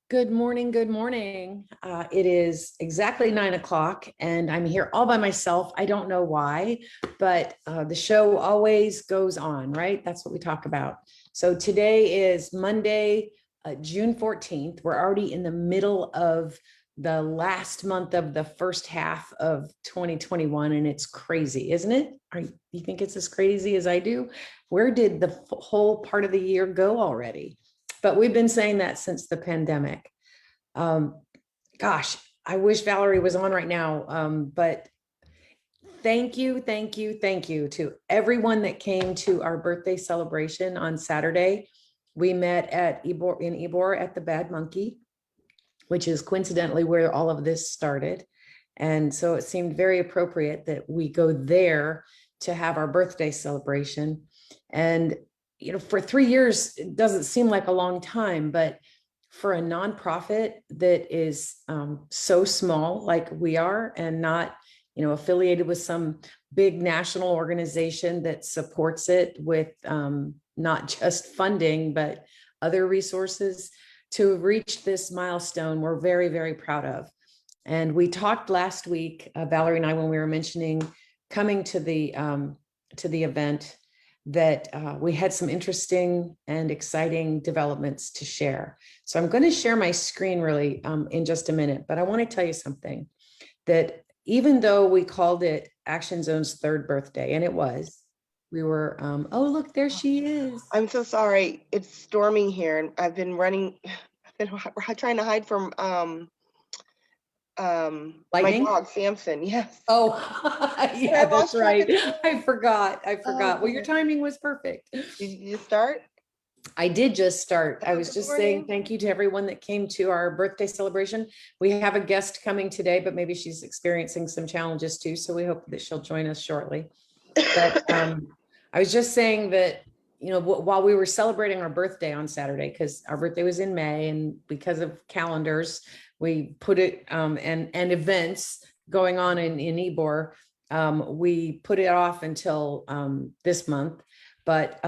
Good morning. Good morning. It is exactly 9 o'clock, and I'm here all by myself. I don't know why, but the show always goes on, right? That's what we talk about. So today is Monday, June 14th. We're already in the middle of the last month of the first half of 2021, and it's crazy, isn't it? You think it's as crazy as I do? Where did the whole part of the year go already? But we've been saying that since the pandemic. Um, Gosh, I wish Valerie was on right now. But thank you to everyone that came to our birthday celebration on Saturday. We met at Ybor at the Bad Monkey, which is coincidentally where all of this started. And so it seemed very appropriate that we go there to have our birthday celebration. And, for 3 years, it doesn't seem like a long time, but for a nonprofit that is so small like we are and not, affiliated with some big national organization that supports it with not just funding, but other resources to reach this milestone, we're very, very proud of. And we talked last week, Valerie and I, when we were mentioning coming to the event, that we had some interesting and exciting developments to share. So I'm going to share my screen really in just a minute, but I want to tell you something, that even though we called it Action Zone's third birthday, and it was, we were, oh, look, there she is. I'm so sorry. It's storming here, and I've been running. I've been trying to hide from my dog Samson. Yes. Oh, yeah, that's right. I forgot. Oh, Well, your timing was perfect. did you just start? I did just start. I Oh, was good just morning. saying thank you to everyone that came to our birthday celebration. We have a guest coming today, but maybe she's experiencing some challenges too. So we hope that she'll join us shortly. But I was just saying that, while we were celebrating our birthday on Saturday, because our birthday was in May, and because of calendars, we put it and events going on in Ybor, we put it off until this month. But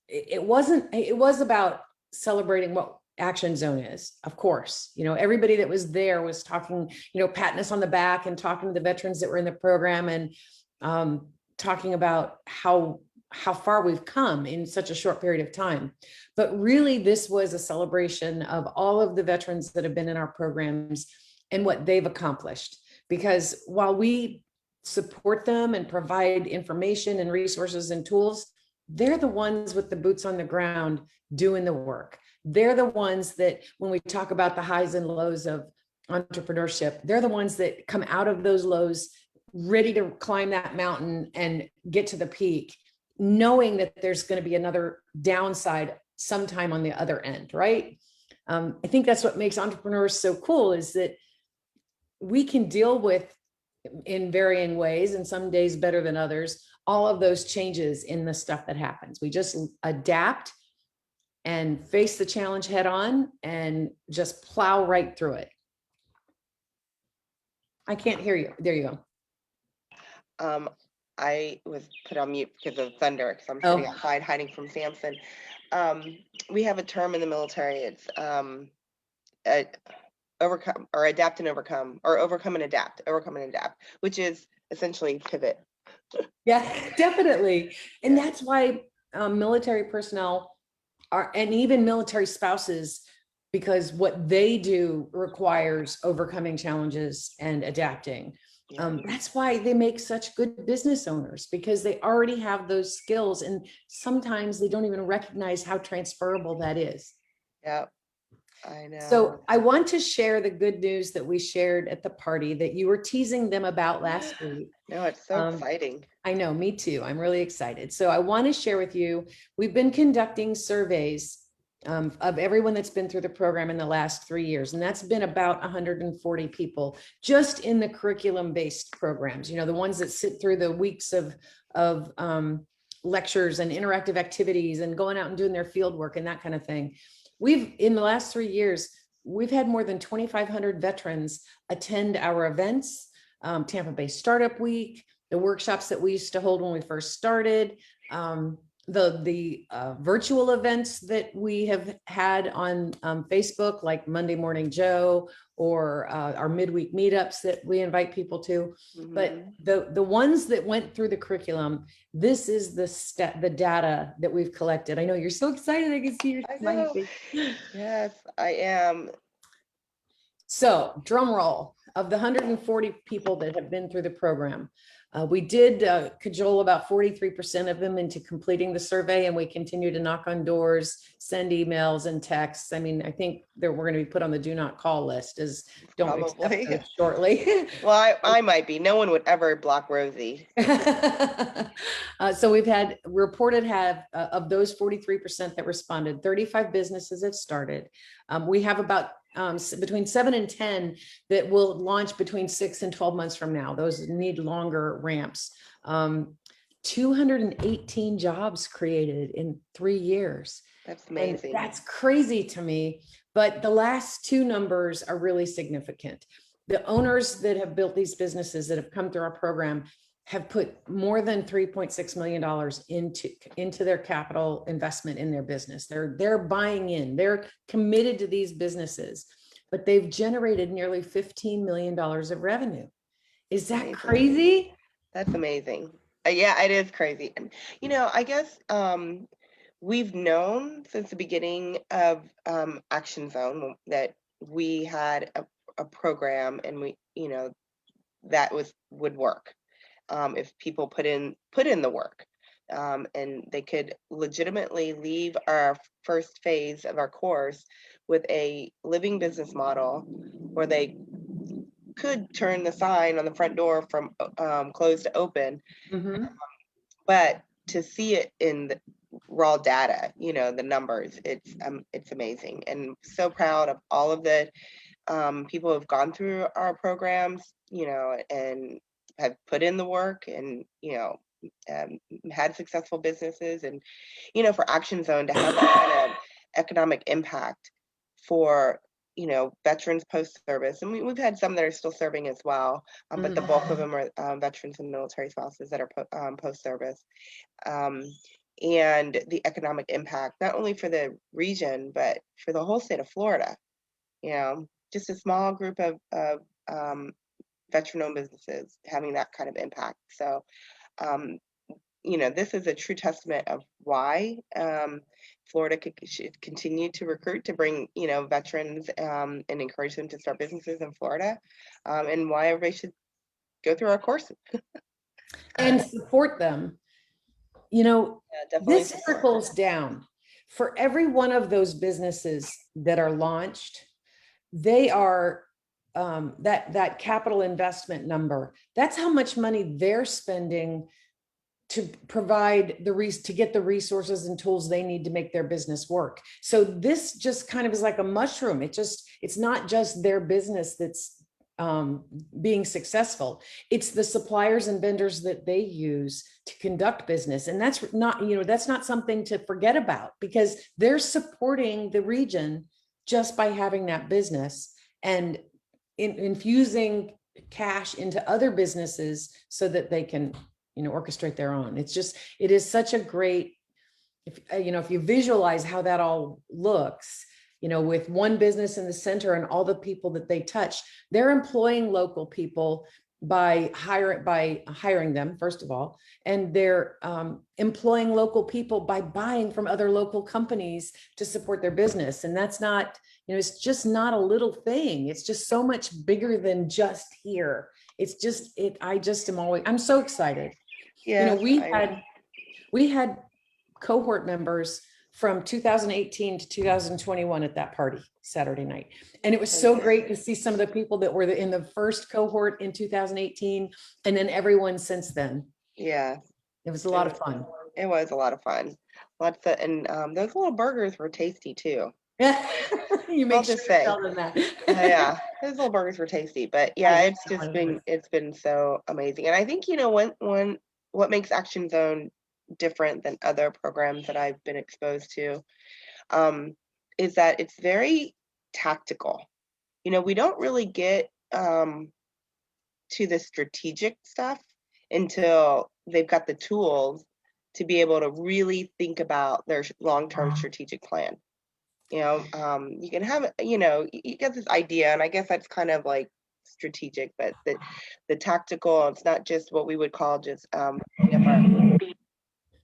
it was about celebrating what Action Zone is. Of course, everybody that was there was talking, patting us on the back and talking to the veterans that were in the program, and talking about how far we've come in such a short period of time. But really, this was a celebration of all of the veterans that have been in our programs and what they've accomplished. Because while we support them and provide information and resources and tools, they're the ones with the boots on the ground doing the work. They're the ones that, when we talk about the highs and lows of entrepreneurship, they're the ones that come out of those lows ready to climb that mountain and get to the peak, knowing that there's going to be another downside sometime on the other end, right? I think that's what makes entrepreneurs so cool, is that we can deal with, in varying ways, and some days better than others, all of those changes in the stuff that happens. We just adapt and face the challenge head on and just plow right through it. I can't hear you. There you go. I was put on mute because of thunder, because I'm sitting outside hiding from Samson. We have a term in the military. It's overcome or adapt and overcome, or overcome and adapt, which is essentially pivot. Yeah, definitely. And that's why military personnel and even military spouses, because what they do requires overcoming challenges and adapting. That's why they make such good business owners, because they already have those skills, and sometimes they don't even recognize how transferable that is. Yeah, I know. So I want to share the good news that we shared at the party that you were teasing them about last week. No, it's so exciting. I know, me too. I'm really excited. So I want to share with you, we've been conducting surveys of everyone that's been through the program in the last 3 years. And that's been about 140 people just in the curriculum-based programs, the ones that sit through the weeks of lectures and interactive activities and going out and doing their field work and that kind of thing. In the last 3 years, we've had more than 2,500 veterans attend our events, Tampa Bay Startup Week, the workshops that we used to hold when we first started, the virtual events that we have had on Facebook, like Monday Morning Joe, or our midweek meetups that we invite people to. But the ones that went through the curriculum, this is the data that we've collected. I know you're so excited. I can see your smiling face. Yes, I am. So, drum roll, of the 140 people that have been through the program, we did cajole about 43% of them into completing the survey, and we continue to knock on doors, send emails and texts. I mean, I think that we're going to be put on the do not call list, as don't accept those shortly. Well, I might be. No one would ever block Rosie. So we've had reported of those 43% that responded, 35 businesses have started. We have about between 7 and 10 that will launch between 6 and 12 months from now. Those need longer ramps. 218 jobs created in 3 years. That's amazing. And that's crazy to me. But the last two numbers are really significant. The owners that have built these businesses that have come through our program have put more than $3.6 million into their capital investment in their business. They're buying in, they're committed to these businesses, but they've generated nearly $15 million of revenue. Is that amazing? Crazy? That's amazing. Yeah, it is crazy. And, I guess we've known since the beginning of Action Zone that we had a program, and we, that would work. If people put in the work, and they could legitimately leave our first phase of our course with a living business model where they could turn the sign on the front door from closed to open, but to see it in the raw data, the numbers, it's amazing. And so proud of all of the people who have gone through our programs, and have put in the work, and had successful businesses, and for Action Zone to have that kind of economic impact for veterans post-service, and we've had some that are still serving as well, but the bulk of them are veterans and military spouses that are post-service, and the economic impact not only for the region but for the whole state of Florida. Just a small group of veteran-owned businesses having that kind of impact. So, this is a true testament of why Florida should continue to recruit, to bring, veterans and encourage them to start businesses in Florida, and why everybody should go through our courses. And support them. This trickles down. For every one of those businesses that are launched, they are that capital investment number. That's how much money they're spending to provide to get the resources and tools they need to make their business work. So this just kind of is like a mushroom. It's not just their business that's being successful. It's the suppliers and vendors that they use to conduct business. And that's not something to forget about, because they're supporting the region just by having that business and infusing cash into other businesses so that they can orchestrate their own. It is such a great, if you visualize how that all looks, with one business in the center and all the people that they touch, they're employing local people by hiring them, first of all, and they're employing local people by buying from other local companies to support their business. And that's not, it's just not a little thing. It's just so much bigger than just here. I'm so excited. Yeah, we had cohort members from 2018 to 2021 at that party Saturday night. And it was so great to see some of the people that were in the first cohort in 2018, and then everyone since then. Yeah. It was a lot of fun. It was a lot of fun. And those little burgers were tasty too. You make sure to tell them that. Yeah, those little burgers were tasty. But yeah, it's been so amazing. And I think, what makes Action Zone different than other programs that I've been exposed to, is that it's very tactical. We don't really get to the strategic stuff until they've got the tools to be able to really think about their long-term strategic plan. You can have, you get this idea, and I guess that's kind of like strategic, but the tactical, it's not just what we would call just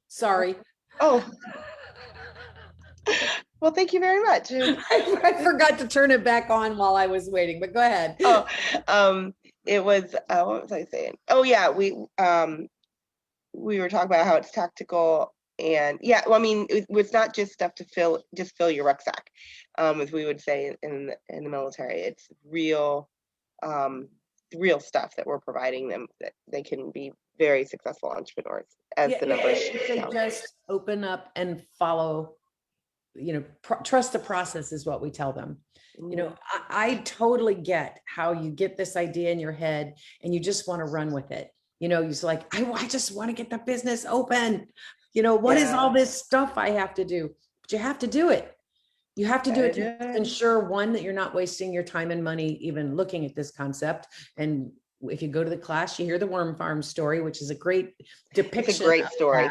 Sorry. oh, well, thank you very much. I forgot to turn it back on while I was waiting, but go ahead. Oh, it was, what was I saying? Oh yeah, we were talking about how it's tactical, and yeah, well, I mean, it's not just stuff to fill your rucksack, as we would say in the military. It's real stuff that we're providing them, that they can be very successful entrepreneurs, as the numbers They show. just open up and follow, trust the process is what we tell them. I totally get how you get this idea in your head and you just want to run with it. You're like, I just want to get the business open. What is all this stuff I have to do? But you have to do it. You have to do it to ensure, one, that you're not wasting your time and money even looking at this concept. And if you go to the class, you hear the worm farm story, which is a great depiction. It's a great story.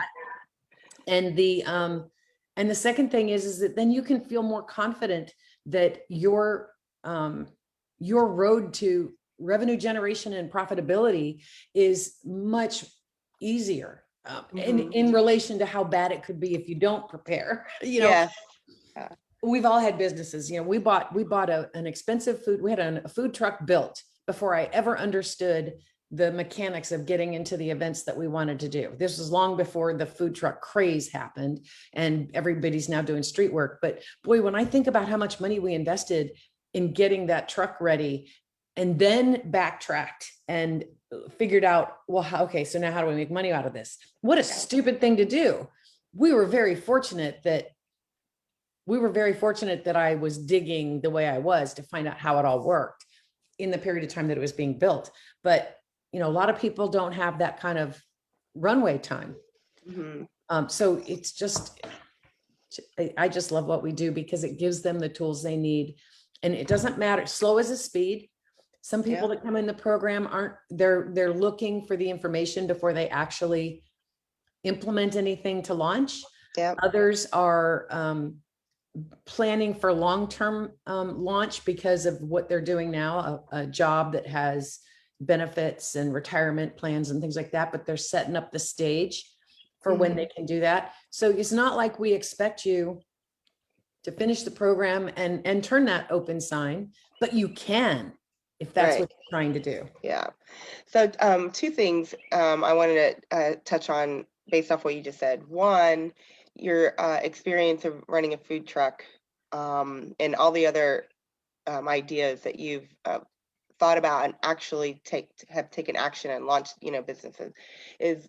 And the second thing is that then you can feel more confident that your road to revenue generation and profitability is much easier in relation to how bad it could be if you don't prepare. Yes. We've all had businesses. We bought an expensive food. We had a food truck built before I ever understood the mechanics of getting into the events that we wanted to do. This was long before the food truck craze happened and everybody's now doing street work. But boy, when I think about how much money we invested in getting that truck ready and then backtracked and figured out, well, okay, so now how do we make money out of this? What a stupid thing to do. We were very fortunate that I was digging the way I was to find out how it all worked in the period of time that it was being built. But a lot of people don't have that kind of runway time. So it's just, I just love what we do because it gives them the tools they need. And it doesn't matter. Slow is a speed. Some people that come in the program they're looking for the information before they actually implement anything to launch. Others are planning for long-term launch because of what they're doing now, a job that has benefits and retirement plans and things like that, but they're setting up the stage for when they can do that. So it's not like we expect you to finish the program and turn that open sign, but you can, if that's what you're trying to do. Yeah. So two things I wanted to touch on based off what you just said. One, your experience of running a food truck and all the other ideas that you've thought about and actually have taken action and launched, businesses is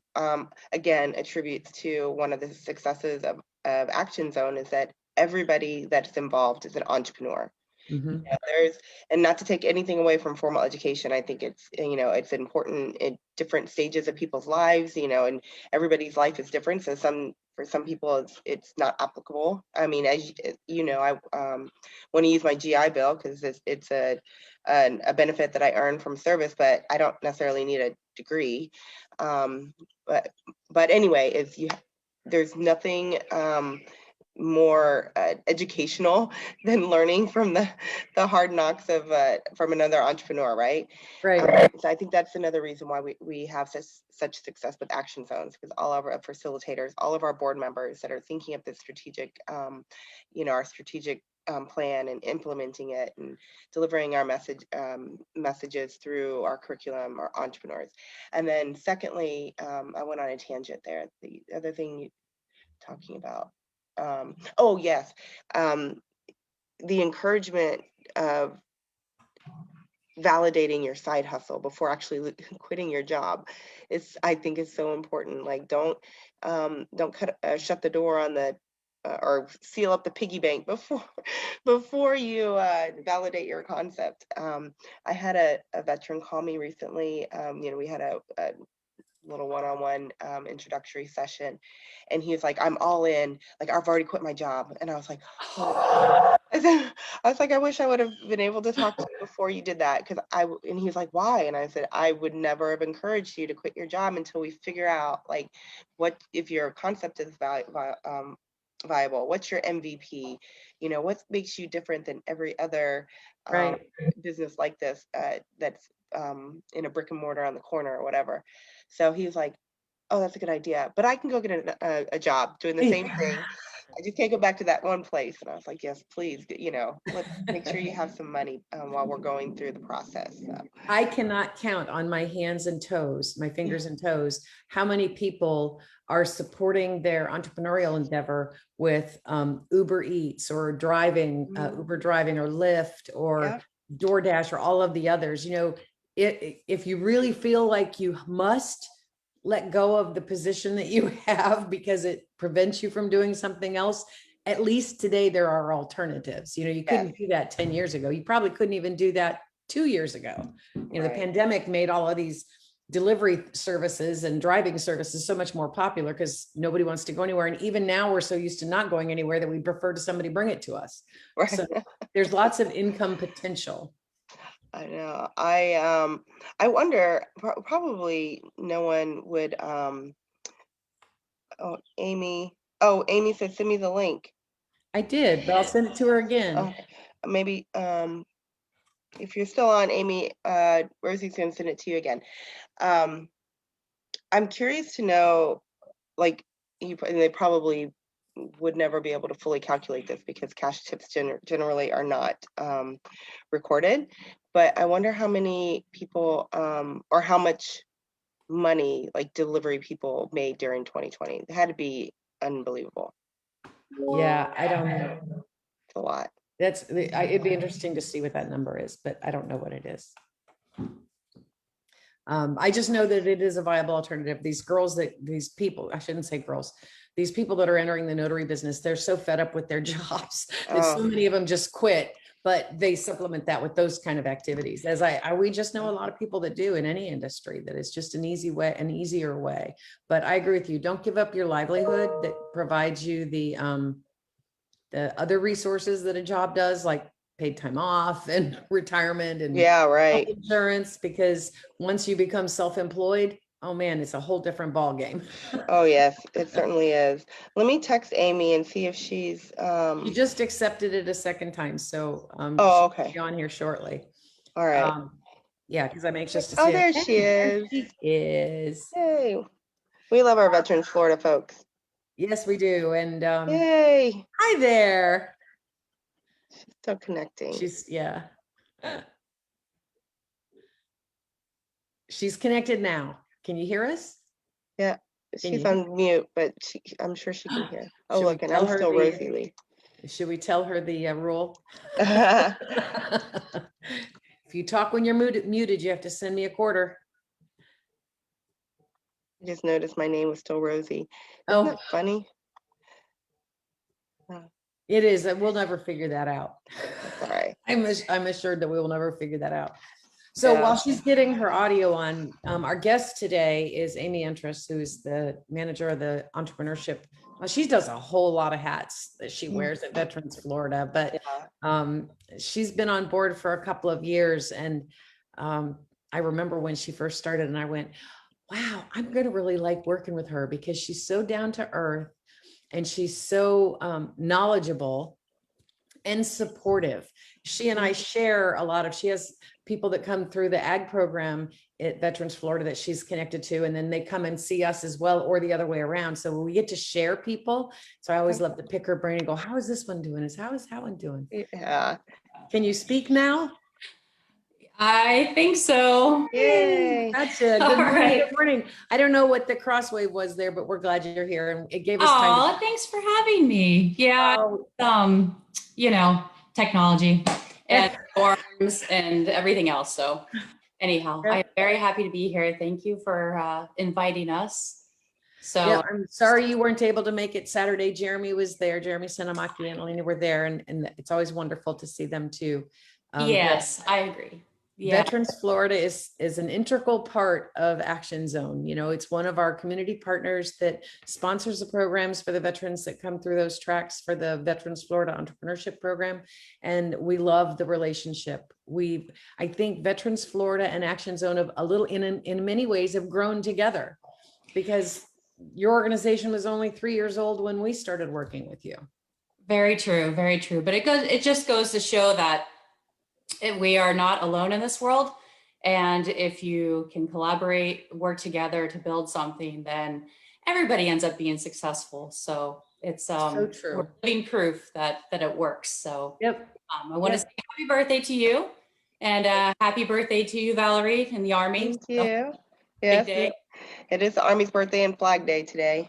again attributes to one of the successes of Action Zone, is that everybody that's involved is an entrepreneur. And not to take anything away from formal education, I think it's important in different stages of people's lives, and everybody's life is different. So for some people it's not applicable. I mean, as I want to use my GI Bill because it's a benefit that I earn from service, but I don't necessarily need a degree. But anyway, there's nothing more educational than learning from the hard knocks of from another entrepreneur, right? So I think that's another reason why we have such success with Action Zones, because all of our facilitators, all of our board members that are thinking of this strategic, our strategic plan and implementing it and delivering our messages through our curriculum are entrepreneurs. And then secondly, I went on a tangent there. The other thing you're talking about. Oh yes, the encouragement of validating your side hustle before actually quitting your job I think is so important. Like don't shut the door on the or seal up the piggy bank before you validate your concept. I had a veteran call me recently. We had a little one-on-one introductory session, and he was like, "I'm all in. Like, I've already quit my job." And I was like, "Oh." I was like, "I wish I would have been able to talk to you before you did that, because and he was like, "Why?" And I said, "I would never have encouraged you to quit your job until we figure out like what if your concept is viable, what's your MVP, what makes you different than every other Right. business like this that's in a brick and mortar on the corner or whatever." So he was like, "Oh, that's a good idea, but I can go get a job doing the same thing. I just can't go back to that one place." And I was like, "Yes, please, let's make sure you have some money while we're going through the process." So. I cannot count on my hands and toes, my fingers and toes, how many people are supporting their entrepreneurial endeavor with Uber Eats or driving, Uber driving or Lyft or Yeah. DoorDash or all of the others. If you really feel like you must let go of the position that you have because it prevents you from doing something else, at least today there are alternatives. You couldn't do that 10 years ago. You probably couldn't even do that 2 years ago. The Right. pandemic made all of these delivery services and driving services so much more popular because nobody wants to go anywhere. And even now we're so used to not going anywhere that we prefer to somebody bring it to us. Right. So there's lots of income potential. I know. I wonder, probably no one would Amy said send me the link. I did, but I'll send it to her again. Okay. Maybe if you're still on, Amy, Rosie's gonna send it to you again. I'm curious to know, like, and they probably would never be able to fully calculate this because cash tips generally are not recorded. But I wonder how many people or how much money like delivery people made during 2020. It had to be unbelievable. Yeah, I don't know. It's a lot. It'd be interesting to see what that number is, but I don't know what it is. I just know that it is a viable alternative. These people, I shouldn't say girls, these people that are entering the notary business, they're so fed up with their jobs that so many of them just quit, but they supplement that with those kind of activities. We just know a lot of people that do in any industry, that it's just an easier way. But I agree with you. Don't give up your livelihood that provides you the other resources that a job does, like paid time off and retirement and Right. insurance, because once you become self-employed, oh man, it's a whole different ball game. Oh yes, it certainly is. Let me text Amy and see if she's She just accepted it a second time, so oh, she'll okay. be on here shortly. All right. Yeah, because I'm anxious to Oh, see her. there she There is. she is. Hey, we love our Veterans Florida folks. Yes, we do. And Yay. hi there. She's still connecting. She's connected now. Can you hear us? Yeah, she's on mute, but I'm sure she can hear. Oh, look, and I'm still Rosie Lee. Should we tell her the rule? If you talk when you're muted, you have to send me a quarter. I just noticed my name was still Rosie. Isn't that funny? It is. We'll never figure that out. All right. I'm assured that we will never figure that out. So while she's getting her audio on, our guest today is Amy Entress, who's the manager of the entrepreneurship. Well, she does a whole lot of hats that she wears at Veterans Florida, but she's been on board for a couple of years. And I remember when she first started and I went, wow, I'm going to really like working with her because she's so down to earth and she's so knowledgeable and supportive. She and I share a lot of, she has people that come through the ag program at Veterans Florida that she's connected to, and then they come and see us as well, or the other way around. So we get to share people. So I always love to pick her brain and go, how is this one doing? How is that one doing? Yeah. Can you speak now? I think so. Yay. Gotcha. Good morning. Good morning. I don't know what the crosswave was there, but we're glad you're here, and it gave us time. Thanks for having me. Yeah, technology and forms and everything else. So anyhow, I'm very happy to be here. Thank you for inviting us. So yeah, I'm sorry you weren't able to make it Saturday. Jeremy was there. Jeremy Senamaki and Alina were there, and it's always wonderful to see them too. Yes, I agree. Yeah, Veterans Florida is an integral part of Action Zone. You know, it's one of our community partners that sponsors the programs for the veterans that come through those tracks for the Veterans Florida Entrepreneurship Program. And we love the relationship. I think Veterans Florida and Action Zone have a little, in many ways, have grown together, because your organization was only 3 years old when we started working with you. very true, very true. But it just goes to show that we are not alone in this world. And if you can collaborate, work together to build something, then everybody ends up being successful. So it's So we're true. living proof that it works. So Yep. I want to say happy birthday to you, and happy birthday to you, Valerie, in the Army. Thank you. Big Yes, day. it is the Army's birthday and Flag Day today.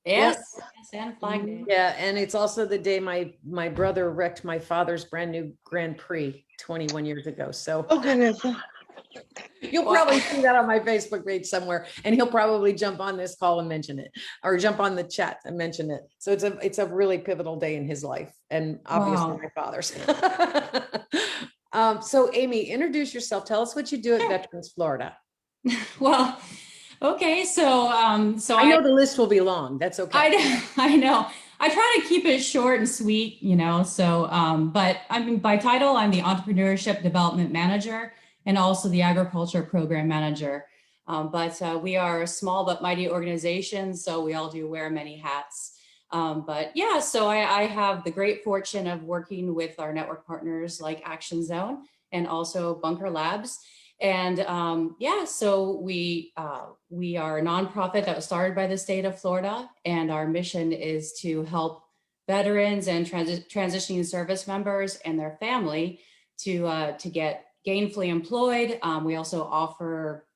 Yes, yes, and Flag Day. Yeah, and it's also the day my brother wrecked my father's brand new Grand Prix 21 years ago. So Oh goodness. you'll probably see that on my Facebook page somewhere, and he'll probably jump on this call and mention it, or jump on the chat and mention it. So it's a really pivotal day in his life, and obviously Wow. my father's. So Amy, introduce yourself. Tell us what you do at Veterans Florida. Well, okay, so I know the list will be long. That's okay. I know. I try to keep it short and sweet, you know. So, but I mean, by title, I'm the Entrepreneurship Development Manager and also the Agriculture Program Manager. But we are a small but mighty organization, so we all do wear many hats. But yeah, so I have the great fortune of working with our network partners like Action Zone and also Bunker Labs. And yeah, so we are a nonprofit that was started by the state of Florida, and our mission is to help veterans and transitioning service members and their family to get gainfully employed. We also offer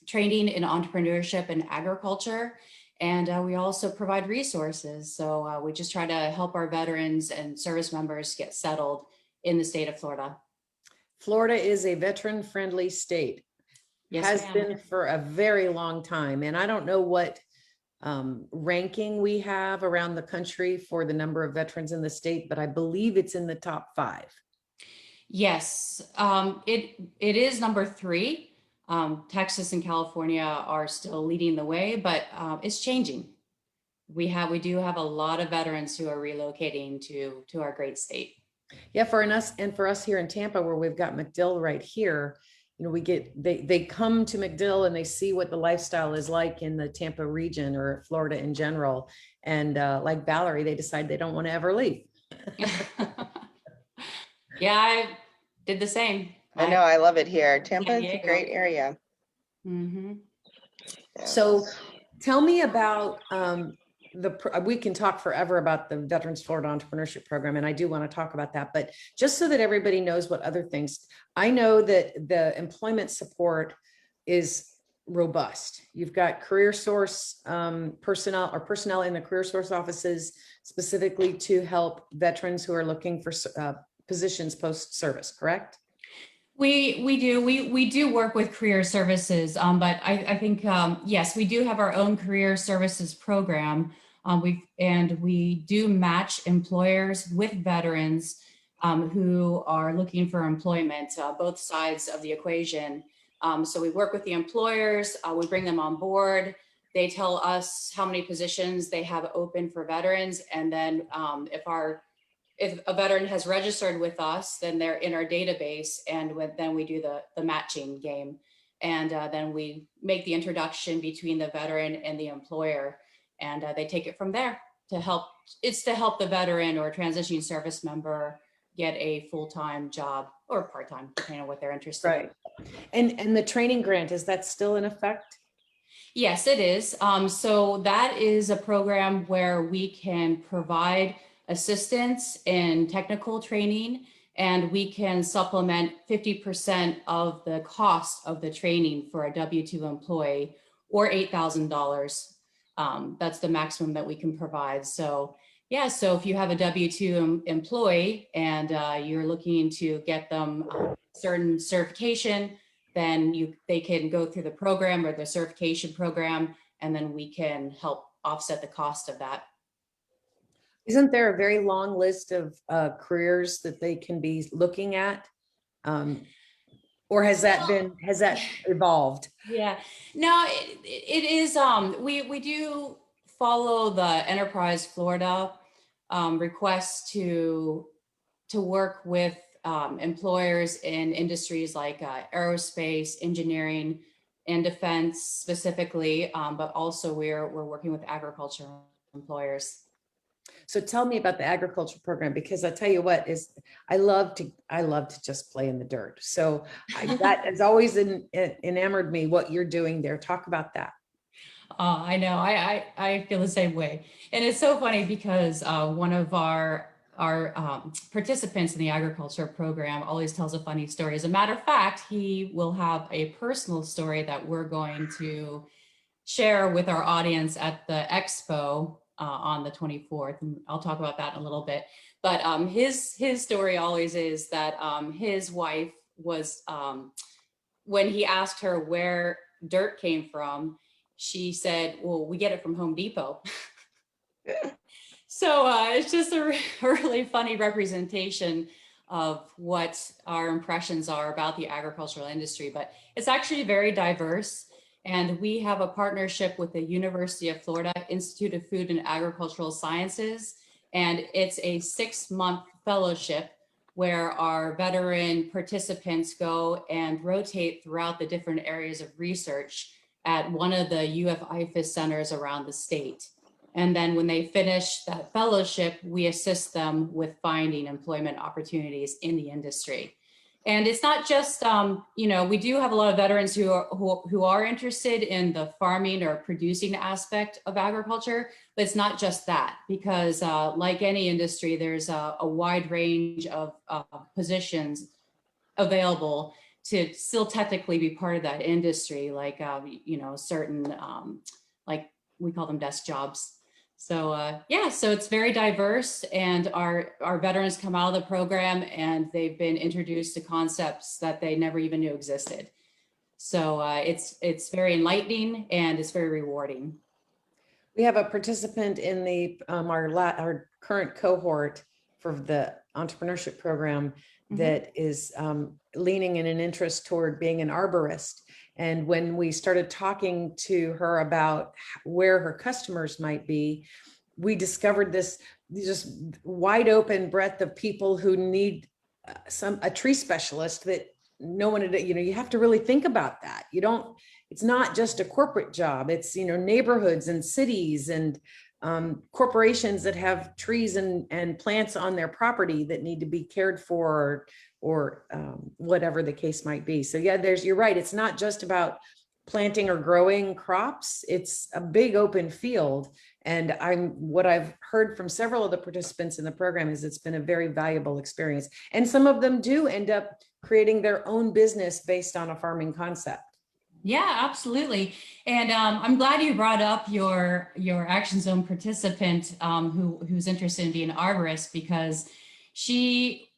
training in entrepreneurship and agriculture, and we also provide resources. So we just try to help our veterans and service members get settled in the state of Florida. Florida is a veteran-friendly state. Yes, Has ma'am. been for a very long time. And I don't know what ranking we have around the country for the number of veterans in the state, but I believe it's in the top 5. Yes, it is number 3. Texas and California are still leading the way, but it's changing. We do have a lot of veterans who are relocating to our great state. Yeah, for us here in Tampa, where we've got MacDill right here, you know, they come to MacDill and they see what the lifestyle is like in the Tampa region or Florida in general. And like Valerie, they decide they don't want to ever leave. Yeah, I did the same. I know, I love it here. Tampa is a Diego. great area. Mm-hmm. Yeah. So tell me about we can talk forever about the Veterans Florida Entrepreneurship Program, and I do want to talk about that, but just so that everybody knows what other things, I know that the employment support is robust. You've got career source personnel in the career source offices specifically to help veterans who are looking for positions post-service, correct? We do work with career services, but I think yes, we do have our own career services program. We do match employers with veterans who are looking for employment, both sides of the equation. So we work with the employers, we bring them on board. They tell us how many positions they have open for veterans, and then if a veteran has registered with us, then they're in our database, and then we do the matching game. And then we make the introduction between the veteran and the employer, and they take it from there to help the veteran or transitioning service member get a full-time job or part-time, depending on what they're interested in. Right. And the training grant, is that still in effect? Yes, it is. So that is a program where we can provide assistance in technical training, and we can supplement 50% of the cost of the training for a W-2 employee, or $8,000. That's the maximum that we can provide. So yeah, so if you have a W-2 employee and you're looking to get them certain certification, then they can go through the program or the certification program, and then we can help offset the cost of that. Isn't there a very long list of careers that they can be looking at? Or has that evolved? Yeah, no, it is, we do follow the Enterprise Florida request to work with employers in industries like aerospace, engineering, and defense specifically, but also we're working with agriculture employers. So tell me about the agriculture program, because I tell you what is, I love to just play in the dirt. So that has always enamored me, what you're doing there. Talk about that. I know, I feel the same way. And it's so funny because one of our participants in the agriculture program always tells a funny story. As a matter of fact, he will have a personal story that we're going to share with our audience at the expo on the 24th. And I'll talk about that in a little bit. But his story always is that his wife was, when he asked her where dirt came from, she said, well, we get it from Home Depot. So it's just a really funny representation of what our impressions are about the agricultural industry, but it's actually very diverse. And we have a partnership with the University of Florida Institute of Food and Agricultural Sciences. And it's a 6-month fellowship where our veteran participants go and rotate throughout the different areas of research at one of the UF-IFAS centers around the state. And then when they finish that fellowship, we assist them with finding employment opportunities in the industry. And it's not just, we do have a lot of veterans who are interested in the farming or producing aspect of agriculture, but it's not just that, because like any industry, there's a wide range of positions available to still technically be part of that industry, like, certain, like we call them desk jobs. So so it's very diverse, and our veterans come out of the program and they've been introduced to concepts that they never even knew existed. So it's very enlightening and it's very rewarding. We have a participant in the our current cohort for the entrepreneurship program that is leaning in an interest toward being an arborist. And when we started talking to her about where her customers might be, we discovered this just wide open breadth of people who need a tree specialist that no one had, you have to really think about that. It's not just a corporate job. It's, neighborhoods and cities and corporations that have trees and plants on their property that need to be cared for, or whatever the case might be. So yeah, you're right. It's not just about planting or growing crops. It's a big open field. And what I've heard from several of the participants in the program is it's been a very valuable experience. And some of them do end up creating their own business based on a farming concept. Yeah, absolutely. And I'm glad you brought up your Action Zone participant who's interested in being an arborist, because she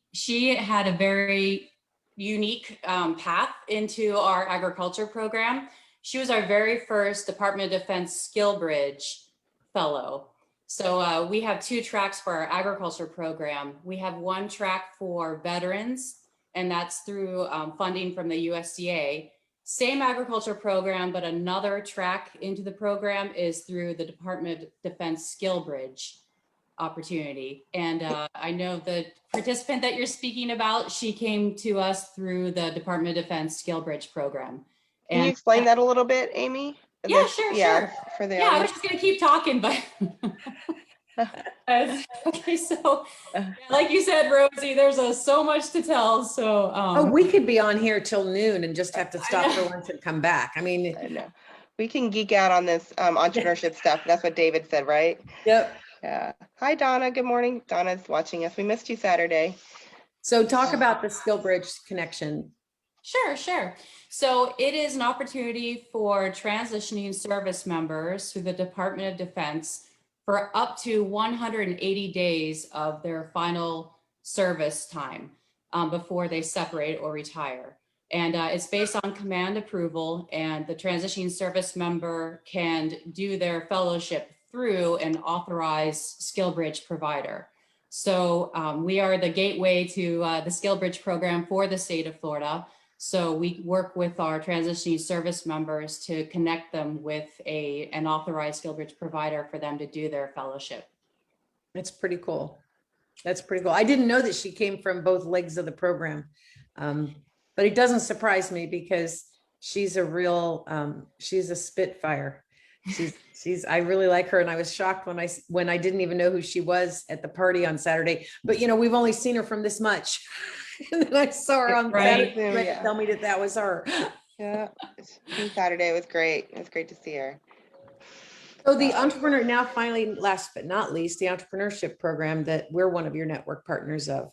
had a very unique path into our agriculture program. She was our very first Department of Defense Skill Bridge fellow. So we have 2 tracks for our agriculture program. We have one track for veterans, and that's through funding from the USDA. Same agriculture program, but another track into the program is through the Department of Defense Skill Bridge opportunity. And I know the participant that you're speaking about, she came to us through the Department of Defense Skill Bridge program. Can you explain that a little bit, Amy? Yeah, sure. For the I was audience. just going to keep talking, but okay, so like you said, Rosie, there's so much to tell. So we could be on here till noon and just have to stop for lunch and come back. I mean, I know. We can geek out on this entrepreneurship stuff. That's what David said, right? Yep. Yeah. Hi, Donna. Good morning. Donna's watching us. We missed you Saturday. So talk about the Skill Bridge connection. Sure. So it is an opportunity for transitioning service members through the Department of Defense for up to 180 days of their final service time before they separate or retire. And it's based on command approval, and the transitioning service member can do their fellowship through an authorized Skill Bridge provider. So we are the gateway to the Skill Bridge program for the state of Florida. So we work with our transitioning service members to connect them with an authorized SkillBridge provider for them to do their fellowship. That's pretty cool. That's pretty cool. I didn't know that she came from both legs of the program. But it doesn't surprise me because she's a real, she's a spitfire. I really like her. And I was shocked when I didn't even know who she was at the party on Saturday, but we've only seen her from this much. And then I saw her on Right. Saturday, Yeah. tell me that was her. Yeah. Saturday was great. It was great to see her. So the entrepreneur now finally, last but not least, the entrepreneurship program that we're one of your network partners of.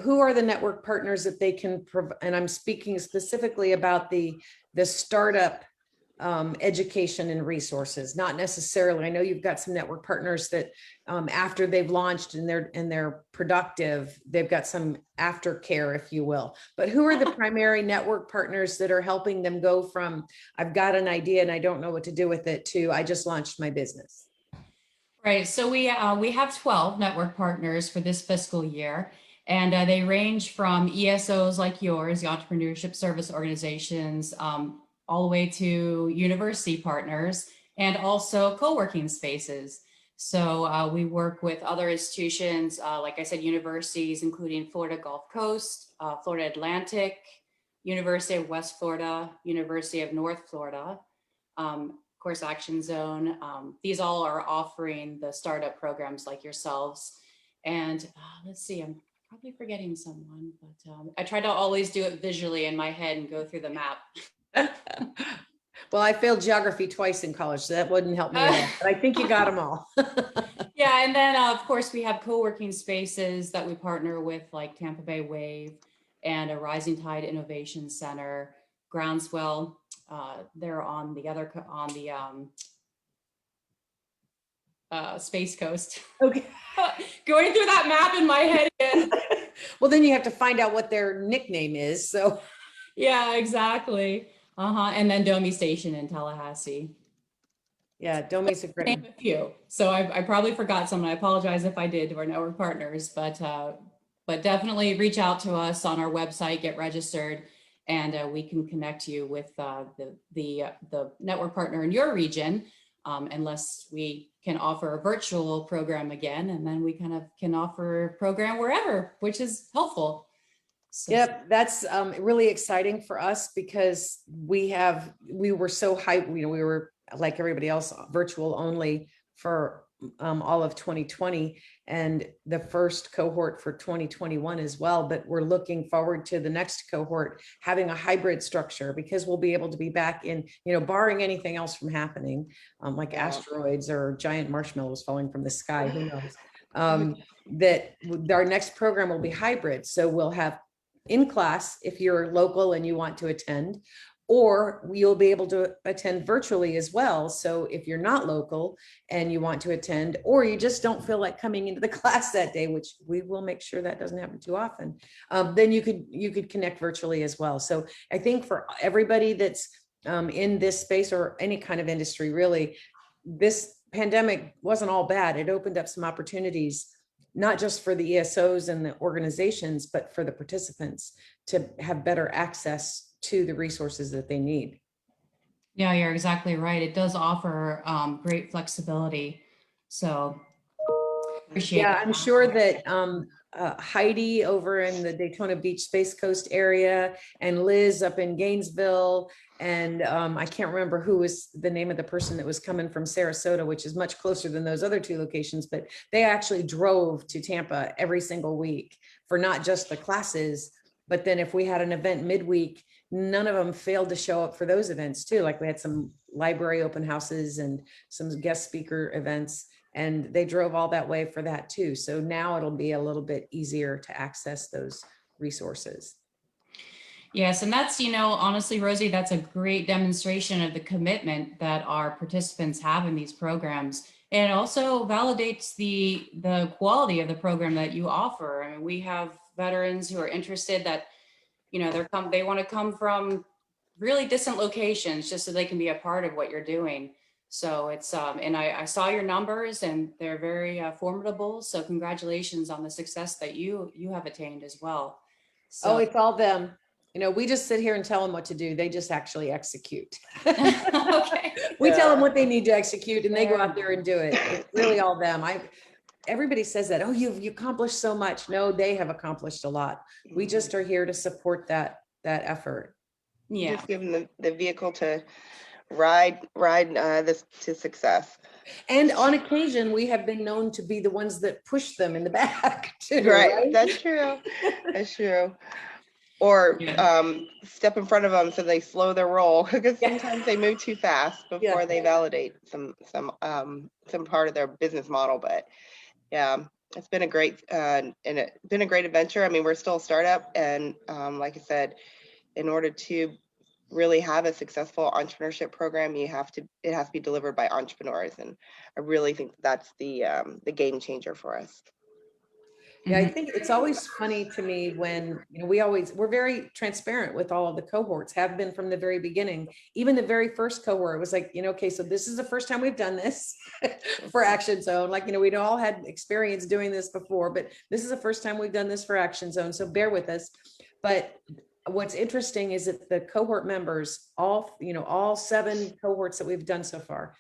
Who are the network partners that they can provide? And I'm speaking specifically about the startup education and resources, not necessarily. I know you've got some network partners that after they've launched and they're productive, they've got some aftercare, if you will. But who are the primary network partners that are helping them go from I've got an idea and I don't know what to do with it to I just launched my business? Right. So we have 12 network partners for this fiscal year, and they range from ESOs like yours, the entrepreneurship service organizations, all the way to university partners and also co-working spaces. So we work with other institutions, like I said, universities, including Florida Gulf Coast, Florida Atlantic, University of West Florida, University of North Florida, of course, Action Zone. These all are offering the startup programs like yourselves. And let's see, I'm probably forgetting someone, but I try to always do it visually in my head and go through the map. Well, I failed geography twice in college, so that wouldn't help me at all, but I think you got them all. Yeah, and then of course we have co-working spaces that we partner with, like Tampa Bay Wave and a Rising Tide Innovation Center, Groundswell. They're on the Space Coast. Okay. Going through that map in my head again. Well, then you have to find out what their nickname is. So Yeah, exactly. And then Domi Station in Tallahassee. yeah, Domi's a great Name a few. So I probably forgot some. I apologize if I did, to our network partners, but definitely reach out to us on our website, get registered, and we can connect you with the network partner in your region, unless we can offer a virtual program again, and then we kind of can offer a program wherever, which is helpful. So. Yep, that's really exciting for us because we were so hyped. We were like everybody else, virtual only for all of 2020 and the first cohort for 2021 as well. But we're looking forward to the next cohort having a hybrid structure because we'll be able to be back in, barring anything else from happening, like asteroids or giant marshmallows falling from the sky, who knows? That our next program will be hybrid. So we'll have in class if you're local and you want to attend, or you'll be able to attend virtually as well. So if you're not local and you want to attend, or you just don't feel like coming into the class that day, which we will make sure that doesn't happen too often, then you could connect virtually as well. So I think for everybody that's in this space or any kind of industry, really, this pandemic wasn't all bad. It opened up some opportunities, not just for the ESOs and the organizations, but for the participants to have better access to the resources that they need. Yeah, you're exactly right. It does offer great flexibility. So appreciate Yeah, that. I'm sure that Heidi over in the Daytona Beach Space Coast area and Liz up in Gainesville. And I can't remember who was the name of the person that was coming from Sarasota, which is much closer than those other two locations, but they actually drove to Tampa every single week for not just the classes, but then if we had an event midweek, none of them failed to show up for those events too. Like we had some library open houses and some guest speaker events, and they drove all that way for that too. So now it'll be a little bit easier to access those resources. Yes, and that's, honestly, Rosie, that's a great demonstration of the commitment that our participants have in these programs. And it also validates the quality of the program that you offer. I mean, we have veterans who are interested that, they want to come from really distant locations just so they can be a part of what you're doing. So it's, and I saw your numbers and they're very formidable. So congratulations on the success that you have attained as well. So, Oh, it's all them. We just sit here and tell them what to do. They just actually execute. Okay. We tell them what they need to execute and they go out there and do it. It's really all them. Everybody says that, oh, you've accomplished so much. No, they have accomplished a lot. We just are here to support that effort. Yeah. Just give them the vehicle to ride this to success. And on occasion, we have been known to be the ones that push them in the back too. Right. That's true. That's true. Or step in front of them so they slow their roll, because sometimes they move too fast before they validate some part of their business model. But yeah, it's been a great adventure. I mean, we're still a startup, and like I said, in order to really have a successful entrepreneurship program, it has to be delivered by entrepreneurs, and I really think that's the game changer for us. Yeah, I think it's always funny to me when, we're very transparent with all of the cohorts, have been from the very beginning. Even the very first cohort was like, okay, so this is the first time we've done this for Action Zone. Like, we'd all had experience doing this before, but this is the first time we've done this for Action Zone. So bear with us. But what's interesting is that the cohort members, all 7 cohorts that we've done so far,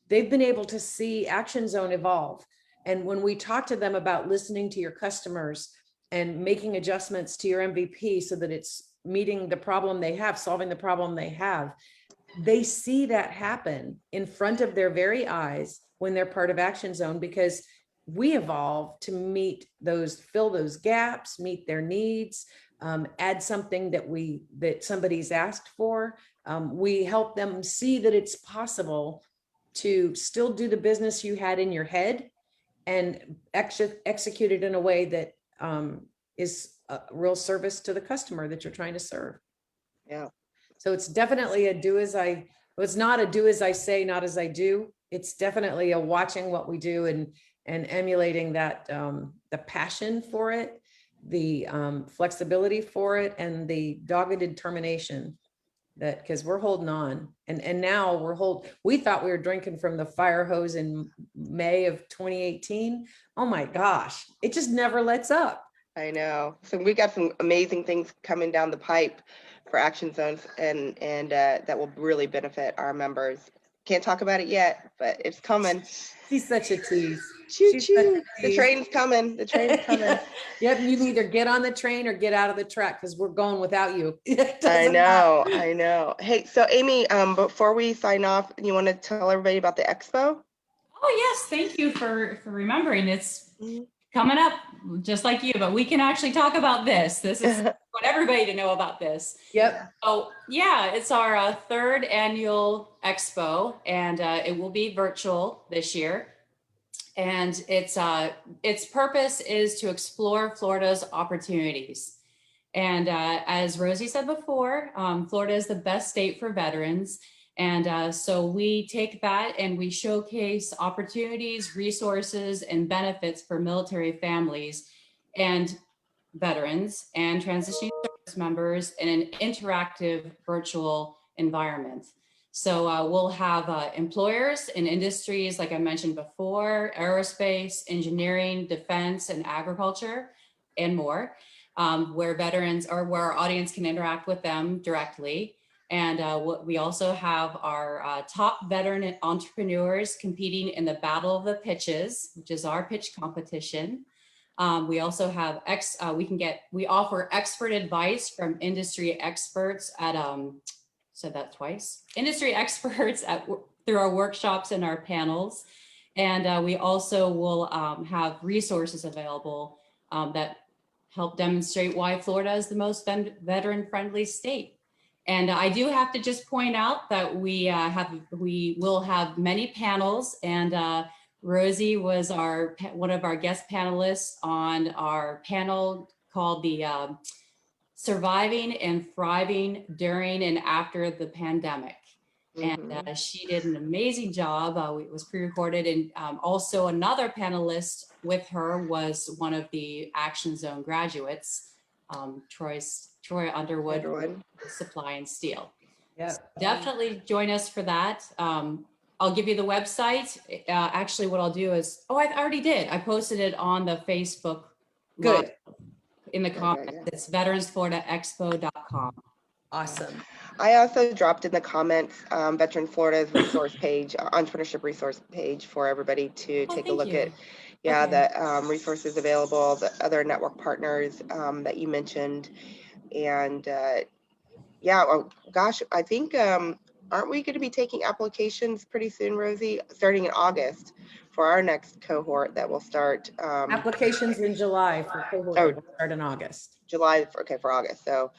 they've been able to see Action Zone evolve. And when we talk to them about listening to your customers and making adjustments to your MVP so that it's meeting the problem they have, solving the problem they have, they see that happen in front of their very eyes when they're part of Action Zone, because we evolve to fill those gaps, meet their needs, add something that somebody's asked for. We help them see that it's possible to still do the business you had in your head and execute it in a way that is a real service to the customer that you're trying to serve. Yeah. So it's definitely it's not a do as I say, not as I do. It's definitely a watching what we do and emulating that, the passion for it, the flexibility for it, and the dogged determination that, because we're holding on, and now we thought we were drinking from the fire hose in May of 2018. Oh my gosh, it just never lets up. I know. So we got some amazing things coming down the pipe for Action Zones, and that will really benefit our members. Can't talk about it yet, but it's coming. She's such a tease. Choo choo. The train's coming. The train's coming. Yep, you either get on the train or get out of the track, because we're going without you. I know. Hey, so Amy, before we sign off, you want to tell everybody about the expo? Oh yes, thank you for remembering. It's coming up just like you, but we can actually talk about this. This is want everybody to know about this. Yep. Oh yeah, it's our 3rd annual expo, and it will be virtual this year. And its purpose is to explore Florida's opportunities. And as Rosie said before, Florida is the best state for veterans. And so we take that and we showcase opportunities, resources, and benefits for military families and veterans and transitioning service members in an interactive virtual environment. So we'll have employers in industries, like I mentioned before, aerospace, engineering, defense, and agriculture, and more, where our audience can interact with them directly. And we also have our top veteran entrepreneurs competing in the Battle of the Pitches, which is our pitch competition. We also have we offer expert advice from industry experts at said that twice. Industry experts through our workshops and our panels. And we also will have resources available that help demonstrate why Florida is the most veteran-friendly state. And I do have to just point out that we will have many panels, and Rosie was one of our guest panelists on our panel called the Surviving and Thriving During and After the Pandemic. And she did an amazing job. It was pre-recorded, and also another panelist with her was one of the Action Zone graduates, Troy Underwood. Supply and Steel. Yeah, So definitely join us for that. I'll give you the website. Actually, what I'll do is, I already did. I posted it on the Facebook. Good. in the Okay, comments. yeah. It's veteransfloridaexpo.com. Awesome. I also dropped in the comments Veteran Florida's resource page, entrepreneurship resource page for everybody to Oh, take a thank look you. at. Yeah, Okay. the resources available, the other network partners that you mentioned. And yeah, oh, gosh, I think, aren't we going to be taking applications pretty soon, Rosie, starting in August for our next cohort that will start Applications in July for cohort that will start in August. July, okay, for August. So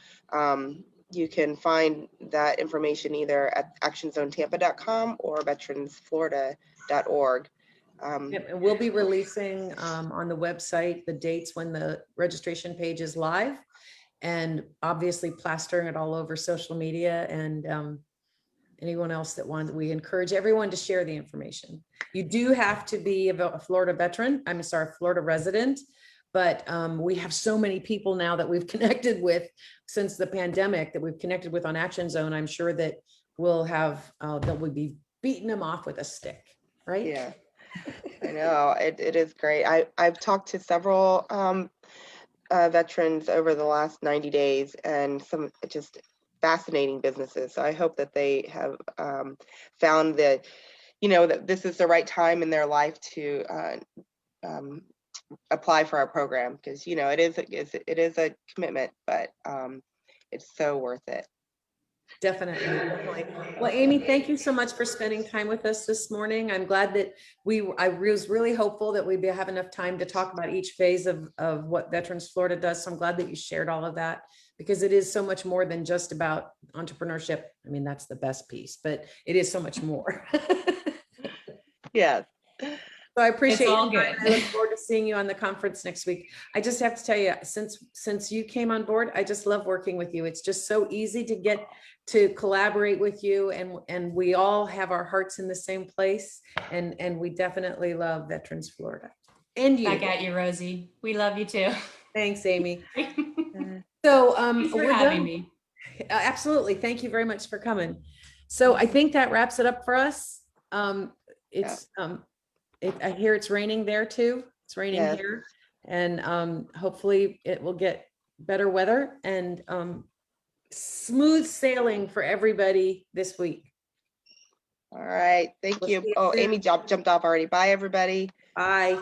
you can find that information either at actionzonetampa.com or veteransflorida.org. Yep, and we'll be releasing on the website the dates when the registration page is live, and obviously plastering it all over social media, and anyone else that wants. We encourage everyone to share the information. You do have to be a Florida veteran. I'm sorry, Florida resident. But we have so many people now that we've connected with since the pandemic that we've connected with on Action Zone. I'm sure that we'll have, that we'll be beating them off with a stick, right? Yeah, I know it is great. I've talked to several veterans over the last 90 days and some just fascinating businesses. So I hope that they have found that, that this is the right time in their life to apply for our program, because it is a commitment, but it's so worth it. Definitely, definitely. Well, Amy, thank you so much for spending time with us this morning. I'm glad that I was really hopeful that we'd have enough time to talk about each phase of what Veterans Florida does. So I'm glad that you shared all of that, because it is so much more than just about entrepreneurship. I mean, that's the best piece, but it is so much more. Yes. So I appreciate It's all your time. good. I look forward to seeing you on the conference next week. I just have to tell you, since you came on board, I just love working with you. It's just so easy to get to collaborate with you, and we all have our hearts in the same place, and we definitely love Veterans Florida. And you. Back at you, Rosie. We love you too. Thanks, Amy. Thanks So for we're having done. me. Absolutely. Thank you very much for coming. So I think that wraps it up for us. It's I hear it's raining there too. It's raining Yes. here, and hopefully it will get better weather and smooth sailing for everybody this week. All right. Thank We'll you. see you Oh, soon. Amy jumped off already. Bye, everybody. Bye.